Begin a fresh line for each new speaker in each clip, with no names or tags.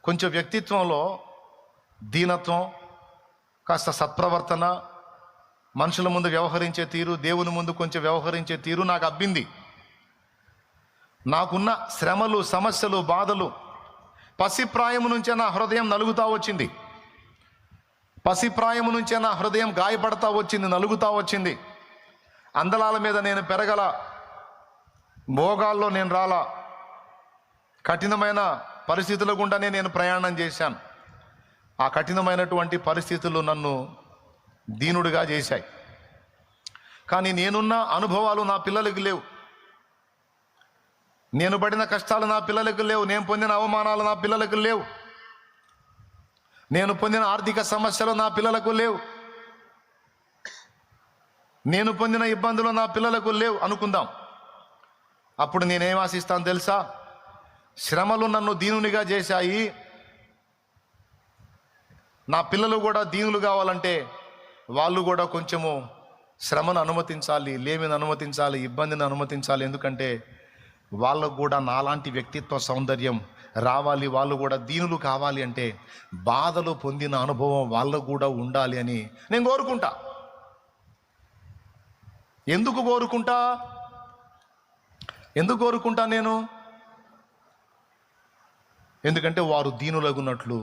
కొంచెం వ్యక్తిత్వంలో దీనత్వం, కాస్త సత్ప్రవర్తన, మనుషుల ముందు వ్యవహరించే తీరు, దేవుని ముందు కొంచెం వ్యవహరించే తీరు నాకు అబ్బింది. నాకున్న శ్రమలు, సమస్యలు, బాధలు పసిప్రాయము నుంచే నా హృదయం నలుగుతూ వచ్చింది. పసిప్రాయము నుంచే నా హృదయం గాయపడతా వచ్చింది, నలుగుతూ వచ్చింది. అందలాల మీద నేను పెరగల, భోగాల్లో నేను రాలా, కఠినమైన పరిస్థితుల గుండానే నేను ప్రయాణం చేశాను. ఆ కఠినమైనటువంటి పరిస్థితులు నన్ను దీనుడిగా చేశాయి. కానీ నేనున్న అనుభవాలు నా పిల్లలకు లేవు, నేను పడిన కష్టాలు నా పిల్లలకు లేవు, నేను పొందిన అవమానాలు నా పిల్లలకు లేవు, నేను పొందిన ఆర్థిక సమస్యలు నా పిల్లలకు లేవు, నేను పొందిన ఇబ్బందులు నా పిల్లలకు లేవు అనుకుందాం. అప్పుడు నేనేం ఆశిస్తాను తెలుసా? శ్రమలు నన్ను దీనునిగా చేశాయి, నా పిల్లలు కూడా దీనులు కావాలంటే వాళ్ళు కూడా కొంచెము శ్రమను అనుమతించాలి, లేమిని అనుమతించాలి, ఇబ్బందిని అనుమతించాలి. ఎందుకంటే వాళ్ళకు కూడా నాలాంటి వ్యక్తిత్వ సౌందర్యం రావాలి, వాళ్ళు కూడా దీనులు కావాలి అంటే బాధలు పొందిన అనుభవం వాళ్ళకు కూడా ఉండాలి అని నేను కోరుకుంటా. ఎందుకు కోరుకుంటా నేను? ఎందుకంటే వారు దీనులగున్నట్లు,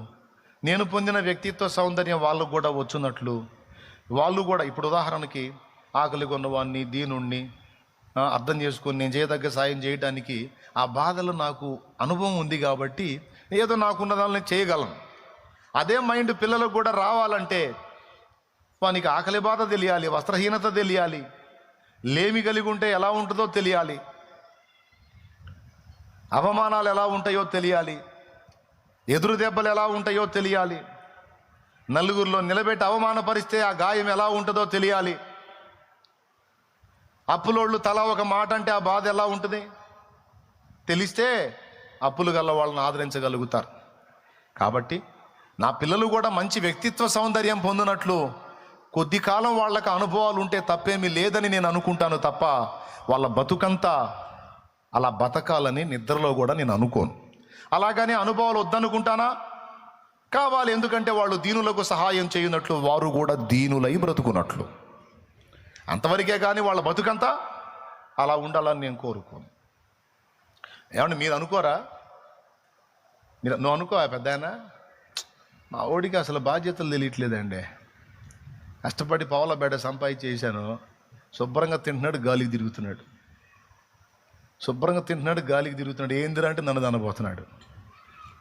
నేను పొందిన వ్యక్తిత్వ సౌందర్యం వాళ్ళకు కూడా వచ్చున్నట్లు, వాళ్ళు కూడా ఇప్పుడు ఉదాహరణకి ఆకలి కొన్నవాడిని, దీనుణ్ణి అర్థం చేసుకొని నేను చేయదగ్గ సాయం చేయడానికి ఆ బాధలు నాకు అనుభవం ఉంది కాబట్టి ఏదో నాకున్న దాన్ని చేయగలను. అదే మైండ్ పిల్లలకు కూడా రావాలంటే వానికి ఆకలి బాధ తెలియాలి, వస్త్రహీనత తెలియాలి, లేమి కలిగి ఉంటే ఎలా ఉంటుందో తెలియాలి, అవమానాలు ఎలా ఉంటాయో తెలియాలి, ఎదురు దెబ్బలు ఎలా ఉంటాయో తెలియాలి, నలుగురిలో నిలబెట్టి అవమానపరిస్తే ఆ గాయం ఎలా ఉంటుందో తెలియాలి, అప్పులోళ్ళు తలా ఒక మాట అంటే ఆ బాధ ఎలా ఉంటుంది తెలిస్తే అప్పులు గల వాళ్ళని ఆదరించగలుగుతారు. కాబట్టి నా పిల్లలు కూడా మంచి వ్యక్తిత్వ సౌందర్యం పొందినట్లు కొద్ది కాలం వాళ్ళకి అనుభవాలు ఉంటే తప్పేమీ లేదని నేను అనుకుంటాను తప్ప వాళ్ళ బతుకంతా అలా బతకాలని నిద్రలో కూడా నేను అనుకోను. అలాగనే అనుభవాలు వద్దనుకుంటానా? కావాలి. ఎందుకంటే వాళ్ళు దీనులకు సహాయం చేయనట్లు వారు కూడా దీనులై బ్రతుకున్నట్లు, అంతవరకే కానీ వాళ్ళ బతుకంతా అలా ఉండాలని నేను కోరుకోను. ఏమంటే మీరు అనుకోరా? నువ్వు అనుకో పెద్దాయన, మా ఓడికి అసలు బాధ్యతలు తెలియట్లేదండి, కష్టపడి పావుల బేడ సంపాదించి చేశాను, శుభ్రంగా తింటున్నాడు, గాలికి తిరుగుతున్నాడు, ఏందిరా అంటే నన్ను దనబోతున్నాడు.